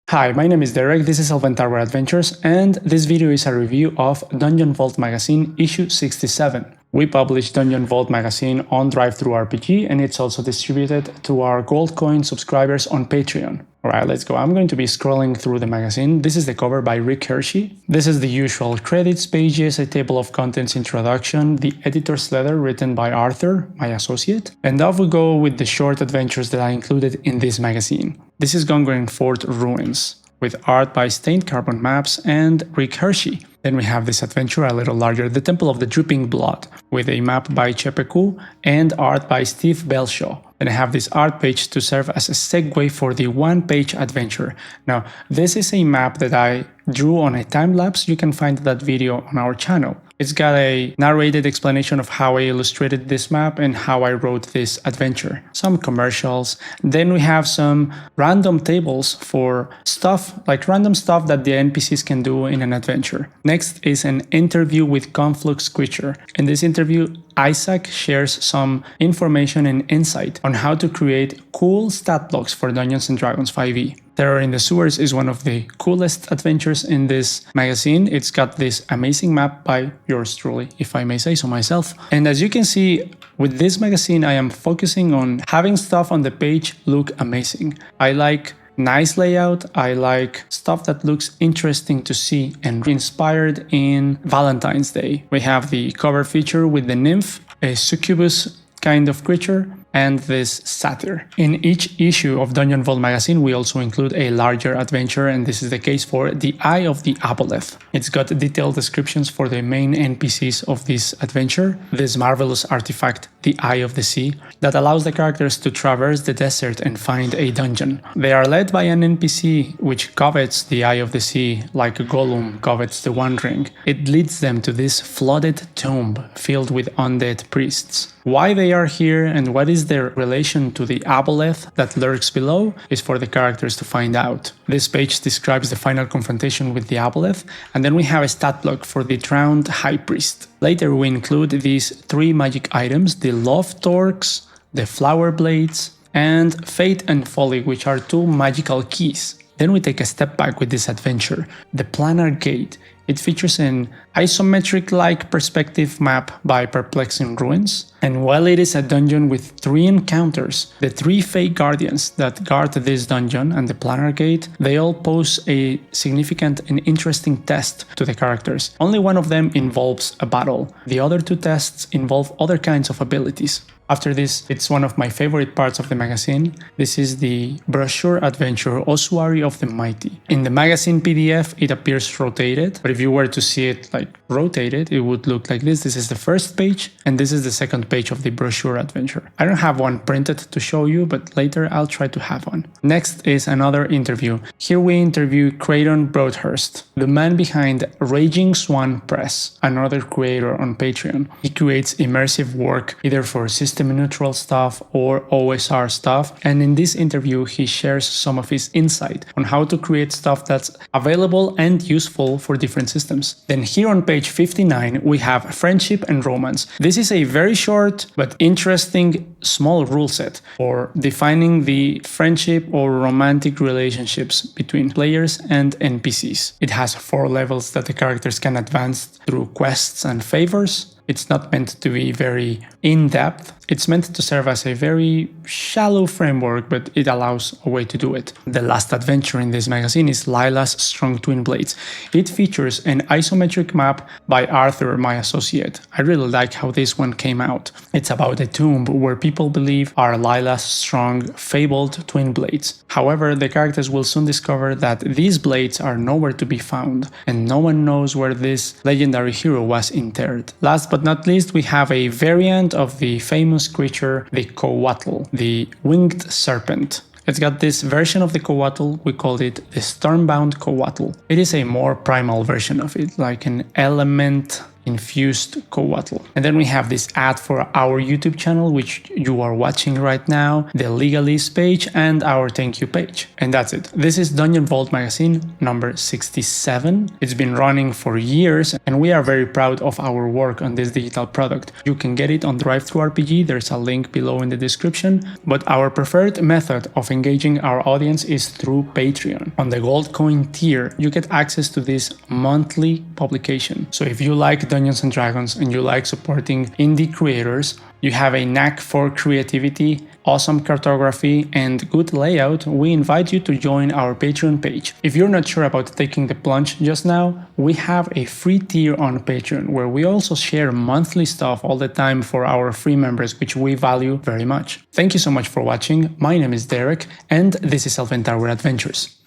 Hi, my name is Derek, this is Elven Tower Adventures, and this video is a review of Dungeon Vault Magazine issue 67. We publish Dungeon Vault Magazine on DriveThruRPG, and it's also distributed to our Gold Coin subscribers on Patreon. Alright, let's go. I'm going to be scrolling through the magazine. This is the cover by Rick Hershey. This is the usual credits pages, a table of contents introduction, the editor's letter written by Arthur, my associate, and off we go with the short adventures that I included in this magazine. This is Gungren Fort Ruins, with art by Stained Carbon Maps and Rick Hershey. Then we have this adventure a little larger, The Temple of the Dripping Blood, with a map by Chepeku and art by Steve Belshaw. Then I have this art page to serve as a segue for the one-page adventure. Now, this is a map that I drew on a time-lapse. You can find that video on our channel. It's got a narrated explanation of how I illustrated this map and how I wrote this adventure. Some commercials. Then we have some random tables for stuff, like random stuff that the NPCs can do in an adventure. Next is an interview with Conflux Creature. In this interview, Isaac shares some information and insight on how to create cool stat blocks for Dungeons & Dragons 5e. Terror in the Sewers is one of the coolest adventures in this magazine. It's got this amazing map by yours truly, if I may say so myself. And as you can see, with this magazine, I am focusing on having stuff on the page look amazing. I like nice layout, I like stuff that looks interesting to see and inspired in Valentine's Day. We have the cover feature with the nymph, a succubus kind of creature, and this satyr. In each issue of Dungeon Vault magazine, we also include a larger adventure, and this is the case for The Eye of the Aboleth. It's got detailed descriptions for the main NPCs of this adventure, this marvelous artifact, the Eye of the Sea, that allows the characters to traverse the desert and find a dungeon. They are led by an NPC which covets the Eye of the Sea like Gollum covets the One Ring. It leads them to this flooded tomb filled with undead priests. Why they are here and what is their relation to the aboleth that lurks below is for the characters to find out. This page describes the final confrontation with the aboleth, and then we have a stat block for the drowned high priest. Later we include these three magic items, the love torques, the flower blades, and fate and folly, which are two magical keys. Then we take a step back with this adventure, the planar gate. It features an isometric-like perspective map by Perplexing Ruins, and while it is a dungeon with 3 encounters, the 3 fake guardians that guard this dungeon and the planar gate, they all pose a significant and interesting test to the characters. Only one of them involves a battle. The other 2 tests involve other kinds of abilities. After this, it's one of my favorite parts of the magazine. This is the brochure adventure Ossuary of the Mighty. In the magazine PDF, it appears rotated, but if you were to see it like rotated, it would look like this. This is the first page, and this is the second page of the brochure adventure. I don't have one printed to show you, but later I'll try to have one. Next is another interview. Here we interview Creighton Broadhurst, the man behind Raging Swan Press, another creator on Patreon. He creates immersive work either for system-neutral stuff or OSR stuff, and in this interview he shares some of his insight on how to create stuff that's available and useful for different systems. Then here on page 59 we have Friendship and Romance. This is a very short but interesting small rule set for defining the friendship or romantic relationships between players and NPCs. It has 4 levels that the characters can advance through quests and favors. It's not meant to be very in-depth. It's meant to serve as a very shallow framework, but it allows a way to do it. The last adventure in this magazine is Lila's Strong Twin Blades. It features an isometric map by Arthur, my associate. I really like how this one came out. It's about a tomb where people believe are Lila's strong, fabled twin blades. However, the characters will soon discover that these blades are nowhere to be found, and no one knows where this legendary hero was interred. Last but not least, we have a variant of the famous creature, the Coatl, the winged serpent. It's got this version of the Coatl, we called it the Stormbound Coatl. It is a more primal version of it, like an element infused coatl. And then we have this ad for our YouTube channel, which you are watching right now, the legalese page, and our thank you page. And that's it. This is Dungeon Vault Magazine number 67. It's been running for years, and we are very proud of our work on this digital product. You can get it on TTRPG, there's a link below in the description, but our preferred method of engaging our audience is through Patreon. On the gold coin tier, you get access to this monthly publication. So if you like Dungeons and Dragons and you like supporting indie creators, you have a knack for creativity, awesome cartography, and good layout, we invite you to join our Patreon page. If you're not sure about taking the plunge just now, we have a free tier on Patreon where we also share monthly stuff all the time for our free members, which we value very much. Thank you so much for watching. My name is Derek, and this is Elven Tower Adventures.